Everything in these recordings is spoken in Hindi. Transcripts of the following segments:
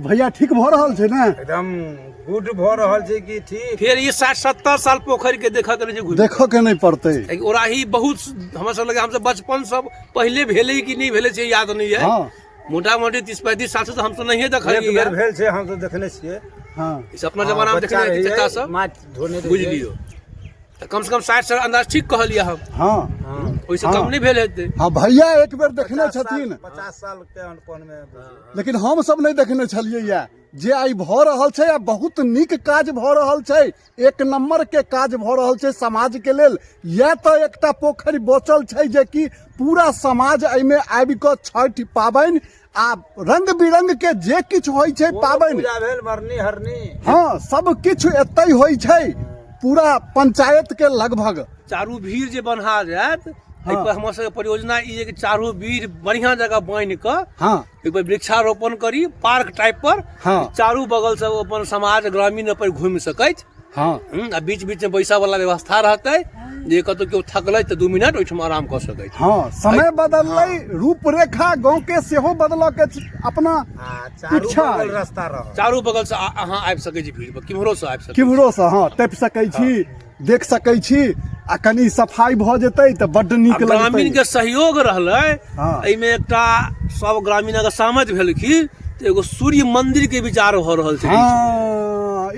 भैया ठीक भ रहल छै ने? एकदम गुड भ रहल छै कि ठीक। फिर ये 60-70 साल पोखर के देखा करे देखो के नहीं पड़ते। ओराही बहुत हमरा सब लगे हमसे बचपन सब पहले भेले कि नहीं भेले से याद नहीं है। हाँ मोटा मोटी 30-35 साल से तो हम तो नहीं देखलिए एक बेर भेल छै, हम तो देखने छियै। हाँ इस अपना जमाना में देखने चाचा सब बुझ लियो। कम से कम 60 साल अंदाज ठीक कहलिए हम। हाँ ओइसे कम नहीं भेल हेते। हाँ भैया एक बेर देखने छथिन, 50 साल के अनपन में। लेकिन हम सब नहीं देखने छलिए या जे आई भ रहल छै आ बहुत नीक काज भ रहल छै, एक नंबर के काज भ रहल छै समाज के लेल। या तो एकटा पोखरि बचल छै जे कि पूरा समाज एमे आबि क छठ पाबनि आ रंग बिरंग के जे किछु होइ छै पाबनि, पूजा भेल, मरनी हरनी, हाँ सब किछु एतै होइ छै पूरा पंचायत के लगभग। चारू भीड़ जे बन्हा जात हाँ। एहि पर हमर सबके परियोजना ई है कि चारू भीड़ बढ़िया जगह बांध क हाँ एक बार वृक्षारोपण करी पार्क टाइप पर। हाँ। चारू बगल से अपन समाज ग्रामीण पर घूम सकैत। हाँ आ बीच बीच में बैसा वाला व्यवस्था रहते जे कतौ केओ थकलै तऽ 2 मिनट ओहिठाम आराम कर सकै। हाँ समय बदललै, रूपरेखा गांव के सेहो बदलक अपना चारू इच्छा बगल रास्ता रह। चारू बगल से अहाँ आबि सकै छी भीड़ पर, किम्हरो से आबि सकै किम्हरो से हाँ टपि सकै छी, देख सकै छी आ कनी सफाई भ जेतै तऽ बड्ड नीक लगतै। ग्रामीण के सहयोग रहलै। हाँ। एहिमे एकटा सब ग्रामीण अगर सहमत भेलखिन तऽ एगो सूर्य मंदिर के विचार भ रहल छै। हाँ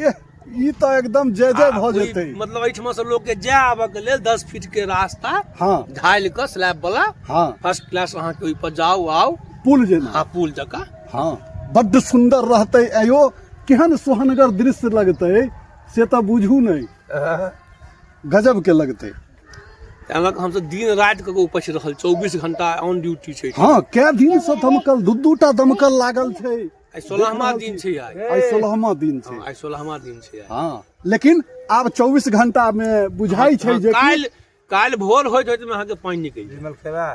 ई तो एकदम जय जय भ जेतै। मतलब एहिठमा से लोग के जाय आबे के लेल 10 फीट के रास्ता हाँ ढाल के स्लैब वाला हाँ फर्स्ट क्लास अहाँ के ऊपर जाओ आओ पुल जेना। हाँ पुल जका। हाँ बड्ड सुंदर रहतै। आयो केहन सुहनगर दृश्य लगतै से तो बुझू नहीं, गजब के लगतै। हम सब दिन रात के उपस्थित रहल, 24 घंटा ऑन ड्यूटी छै। हाँ कै दिन से दमकल दू-दूटा दमकल लागल छै। आई 16वां दिन छै। आई 16वां दिन छै। आई 16वां दिन छै। हाँ लेकिन आब 24 घंटा में बुझाई छै जे काल्हि भोर होइत में अहाँ के पानी निकल विमल खेबा।